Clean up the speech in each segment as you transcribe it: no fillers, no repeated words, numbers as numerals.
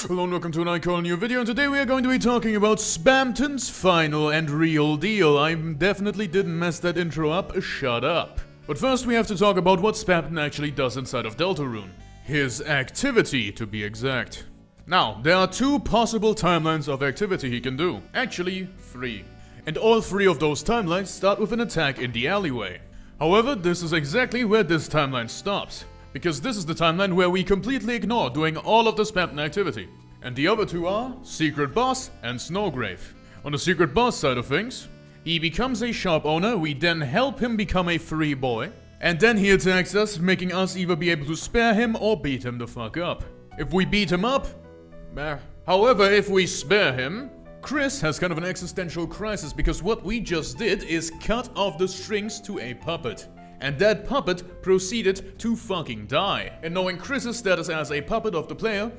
Hello and welcome to an new video, and today we are going to be talking about Spamton's final and real deal. I definitely didn't mess that intro up, shut up. But first we have to talk about what Spamton actually does inside of Deltarune. His activity, to be exact. Now, there are two possible timelines of activity he can do. Actually, three. And all three of those timelines start with an attack in the alleyway. However, this is exactly where this timeline stops. Because this is the timeline where we completely ignore doing all of the Spamton activity. And the other two are Secret Boss and Snowgrave. On the Secret Boss side of things, he becomes a shop owner, we then help him become a free boy, and then he attacks us, making us either be able to spare him or beat him the fuck up. If we beat him up, however, if we spare him, Kris has kind of an existential crisis because what we just did is cut off the strings to a puppet. And that puppet proceeded to fucking die. And knowing Kris's status as a puppet of the player,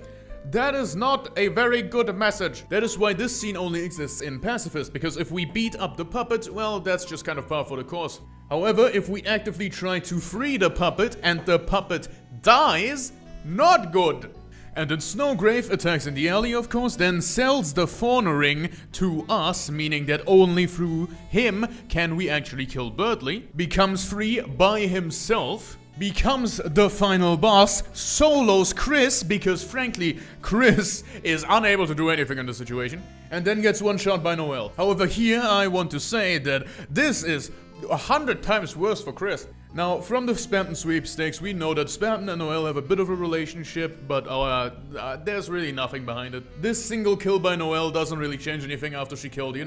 that is not a very good message. That is why this scene only exists in Pacifist, because if we beat up the puppet, well, that's just kind of par for the course. However, if we actively try to free the puppet and the puppet dies, not good. And then Snowgrave attacks in the alley, of course, then sells the fauna ring to us, meaning that only through him can we actually kill Birdly, becomes free by himself, becomes the final boss, solos Kris, because frankly, Kris is unable to do anything in the situation, and then gets one shot by Noelle. However, here I want to say that this is 100 times worse for Kris. Now, from the Spamton sweepstakes, we know that Spamton and Noelle have a bit of a relationship, but there's really nothing behind it. This single kill by Noelle doesn't really change anything after she killed,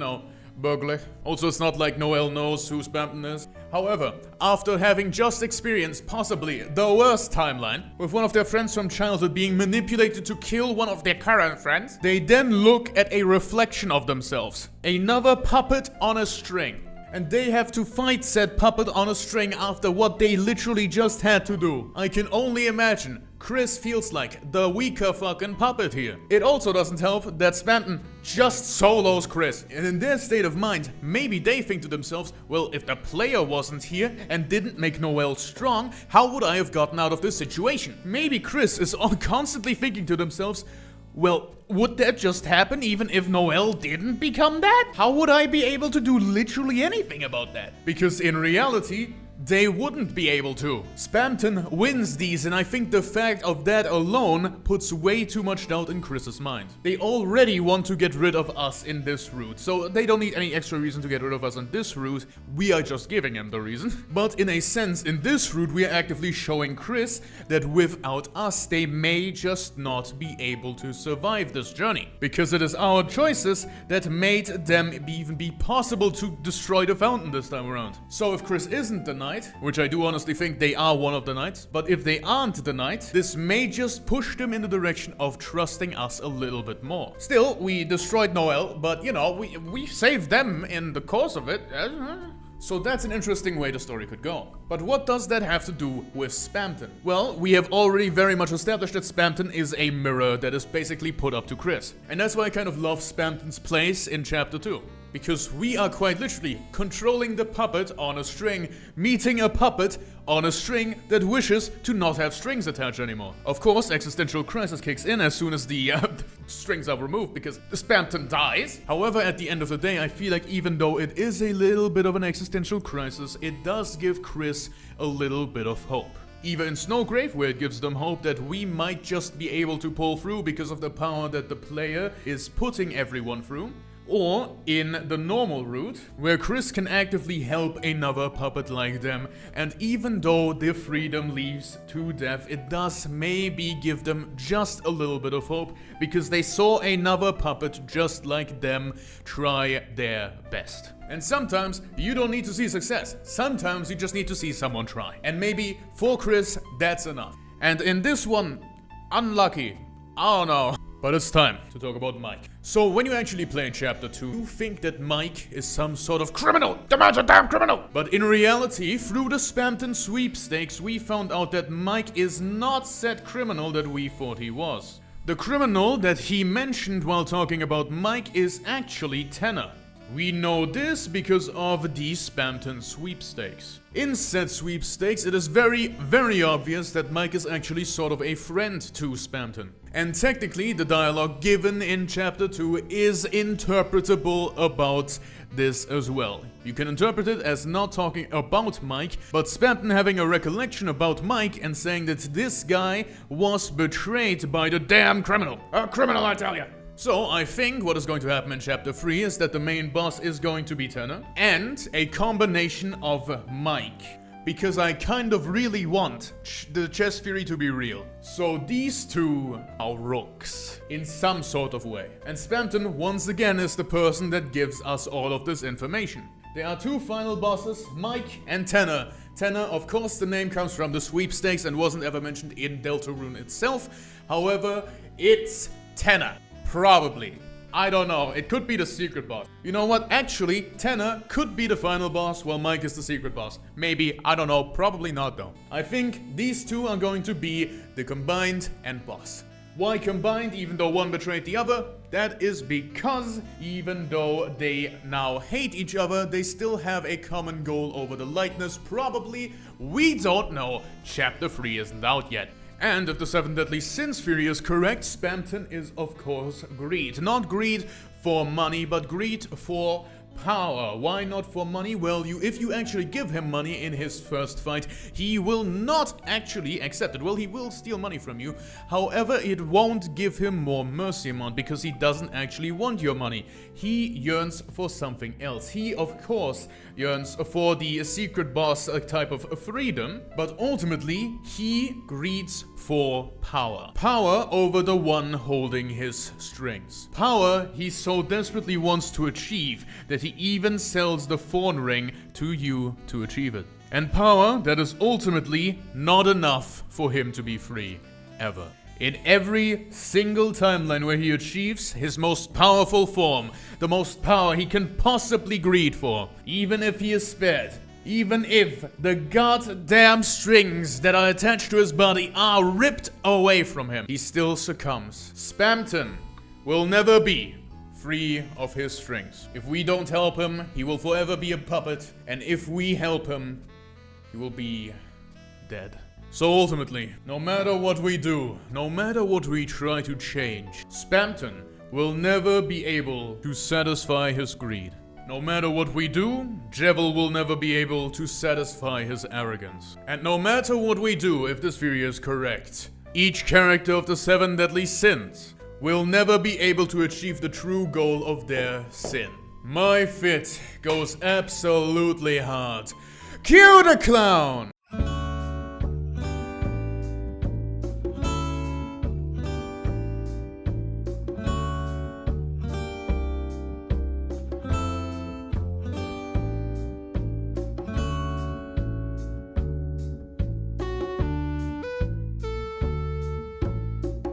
Burgley. Also, it's not like Noelle knows who Spamton is. However, after having just experienced possibly the worst timeline, with one of their friends from childhood being manipulated to kill one of their current friends, they then look at a reflection of themselves. Another puppet on a string. And they have to fight said puppet on a string after what they literally just had to do. I can only imagine Kris feels like the weaker fucking puppet here. It also doesn't help that Spamton just solos Kris. And in their state of mind, maybe they think to themselves, well, if the player wasn't here and didn't make Noelle strong, how would I have gotten out of this situation? Maybe Kris is constantly thinking to themselves, well, would that just happen even if Noelle didn't become that? How would I be able to do literally anything about that? Because in reality, they wouldn't be able to. Spamton wins these, and I think the fact of that alone puts way too much doubt in Kris's mind. They already want to get rid of us in this route, so they don't need any extra reason to get rid of us in this route. We are just giving them the reason. But in a sense, in this route, we are actively showing Kris that without us, they may just not be able to survive this journey. Because it is our choices that made them even be possible to destroy the fountain this time around. So if Kris isn't the knight, which I do honestly think they are one of the knights, but if they aren't the knight, this may just push them in the direction of trusting us a little bit more. Still, we destroyed Noelle, but we saved them in the course of it. So that's an interesting way the story could go. But what does that have to do with Spamton? Well, we have already very much established that Spamton is a mirror that is basically put up to Kris. And that's why I kind of love Spamton's place in Chapter 2. Because we are quite literally controlling the puppet on a string, meeting a puppet on a string that wishes to not have strings attached anymore. Of course, existential crisis kicks in as soon as the strings are removed because the Spamton dies. However, at the end of the day, I feel like even though it is a little bit of an existential crisis, it does give Kris a little bit of hope. Either in Snowgrave, where it gives them hope that we might just be able to pull through because of the power that the player is putting everyone through, or in the normal route, where Kris can actively help another puppet like them, and even though their freedom leads to death, it does maybe give them just a little bit of hope, because they saw another puppet just like them try their best. And sometimes you don't need to see success, sometimes you just need to see someone try. And maybe for Kris, that's enough. And in this one, unlucky, I don't know. But it's time to talk about Mike. So when you actually play in Chapter 2, you think that Mike is some sort of criminal. The man's a damn criminal! But in reality, through the Spamton sweepstakes, we found out that Mike is not said criminal that we thought he was. The criminal that he mentioned while talking about Mike is actually Tanner. We know this because of the Spamton sweepstakes. In said sweepstakes, it is very, very obvious that Mike is actually sort of a friend to Spamton. And technically, the dialogue given in Chapter 2 is interpretable about this as well. You can interpret it as not talking about Mike, but Spamton having a recollection about Mike and saying that this guy was betrayed by the damn criminal. A criminal, I tell ya! So, I think what is going to happen in Chapter 3 is that the main boss is going to be Tanner, and a combination of Mike. Because I kind of really want the chess theory to be real. So these two are rooks, in some sort of way. And Spamton, once again, is the person that gives us all of this information. There are two final bosses, Mike and Tanner. Tanner, of course, the name comes from the sweepstakes and wasn't ever mentioned in Deltarune itself. However, it's Tanner. Probably. I don't know, it could be the secret boss. You know what, actually, Tanner could be the final boss while Mike is the secret boss. Maybe, I don't know, probably not though. I think these two are going to be the combined end boss. Why combined, even though one betrayed the other? That is because, even though they now hate each other, they still have a common goal over the lightness, probably. We don't know, Chapter 3 isn't out yet. And if the 7 deadly sins theory is correct, Spamton is of course greed. Not greed for money, but greed for power. Why not for money? Well, if you actually give him money in his first fight, he will not actually accept it. Well, he will steal money from you. However, it won't give him more mercy amount because he doesn't actually want your money. He yearns for something else. He, of course, yearns for the secret boss type of freedom, but ultimately, he greeds for power. Power over the one holding his strings. Power he so desperately wants to achieve that he even sells the Thorn Ring to you to achieve it. And power that is ultimately not enough for him to be free, ever. In every single timeline where he achieves his most powerful form, the most power he can possibly greed for, even if he is spared, even if the goddamn strings that are attached to his body are ripped away from him, he still succumbs. Spamton will never be free of his strings. If we don't help him, he will forever be a puppet, and if we help him, he will be dead. So ultimately, no matter what we do, no matter what we try to change, Spamton will never be able to satisfy his greed. No matter what we do, Jevil will never be able to satisfy his arrogance. And no matter what we do, if this theory is correct, each character of the 7 deadly sins will never be able to achieve the true goal of their sin. My fit goes absolutely hard. Cue the clown!